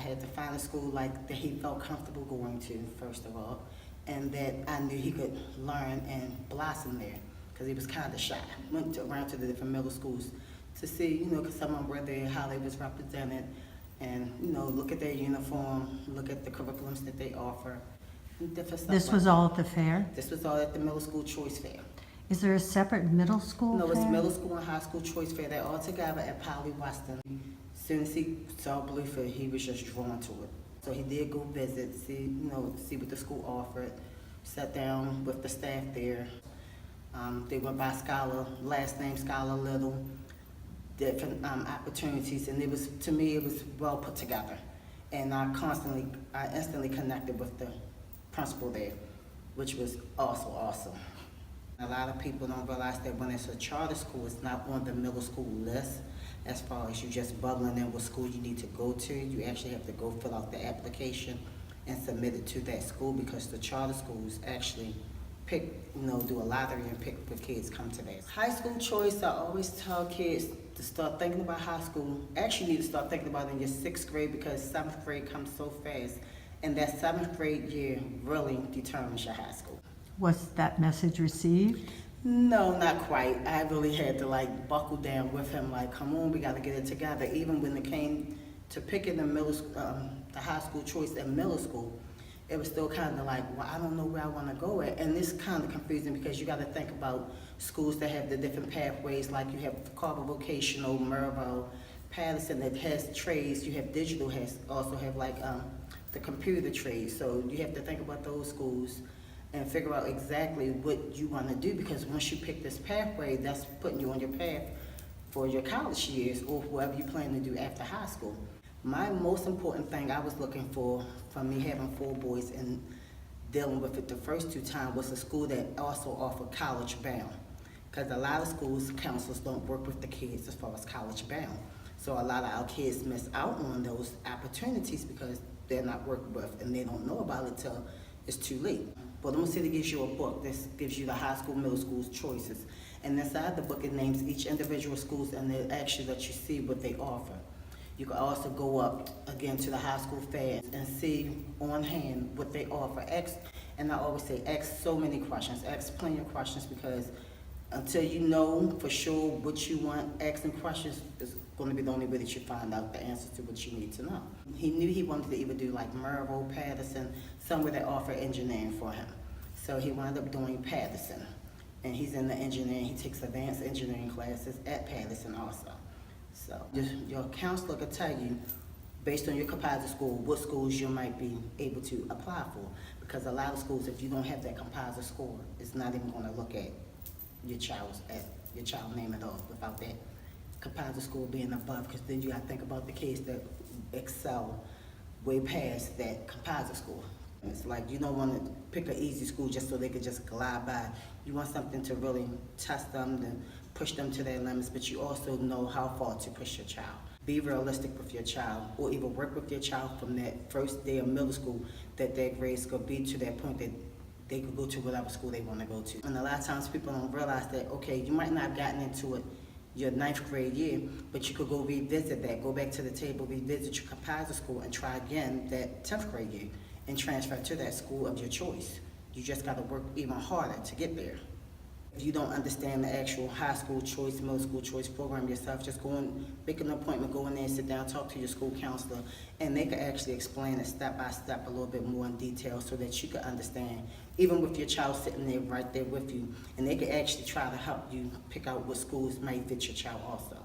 had to find a school like that he felt comfortable going to, first of all, and that I knew he could learn and blossom there, because he was kind of shy. Went around to the different middle schools to see, because some of them were there, how they was represented, and, look at their uniform, look at the curriculums that they offer, and different stuff. This was all at the fair? This was all at the middle school choice fair. Is there a separate middle school No, fair? it's middle school and high school choice fair. They're all together at Poly Weston. As soon as he saw Bluford, he was just drawn to it. So he did go visit, see what the school offered. Sat down with the staff there. They went by Scholar, last name Scholar Little, different opportunities, and to me, it was well put together. And I instantly connected with the principal there, which was also awesome. A lot of people don't realize that when it's a charter school, it's not on the middle school list as far as you just bubbling in what school you need to go to. You actually have to go fill out the application and submit it to that school, because the charter schools actually pick, do a lottery and pick what kids come to that. High school choice, I always tell kids to start thinking about high school. Actually, you need to start thinking about it in your 6th grade, because 7th grade comes so fast. And that 7th grade year really determines your high school. Was that message received? No, not quite. I really had to buckle down with him, come on, we gotta get it together. Even when it came to picking the high school choice at middle school, it was still kind of well, I don't know where I wanna go at. And it's kind of confusing, because you gotta think about schools that have the different pathways, like you have Carver Vocational, Mervo, Patterson that has trades, you have digital also have the computer trades. So you have to think about those schools and figure out exactly what you want to do, because once you pick this pathway, that's putting you on your path for your college years or whatever you plan to do after high school. My most important thing I was looking for, from me having 4 boys and dealing with it the first 2 times, was a school that also offered college bound, because a lot of schools, counselors don't work with the kids as far as college bound. So a lot of our kids miss out on those opportunities because they're not worked with and they don't know about it till it's too late. But Baltimore City gives you a book that gives you the high school, middle school's choices. And inside the book, it names each individual schools, and it actually lets you see what they offer. You can also go up again to the high school fairs and see on hand what they offer. And I always say, ask so many questions. Ask plenty of questions, because until you know for sure what you want, asking questions is going to be the only way that you find out the answers to what you need to know. He knew he wanted to either do Mervo, Patterson, somewhere that offered engineering for him. So he wound up doing Patterson. And he's in the engineering, he takes advanced engineering classes at Patterson also. So your counselor could tell you, based on your composite score, what schools you might be able to apply for. Because a lot of schools, if you don't have that composite score, it's not even going to look at your child's name at all without that composite score being above. Because then you got to think about the kids that excel way past that composite score. It's you don't want to pick an easy school just so they could just glide by. You want something to really test them, to push them to their limits, but you also know how far to push your child. Be realistic with your child, or even work with your child from that first day of middle school, that their grades could be to that point that they could go to whatever school they want to go to. And a lot of times people don't realize that, okay, you might not have gotten into it your 9th grade year, but you could go revisit that, go back to the table, revisit your composite school, and try again that 10th grade year, and transfer to that school of your choice. You just got to work even harder to get there. If you don't understand the actual high school choice, middle school choice program yourself, just go and make an appointment, go in there, sit down, talk to your school counselor, and they can actually explain it step by step a little bit more in detail, so that you can understand, even with your child sitting there right there with you, and they can actually try to help you pick out what schools might fit your child also.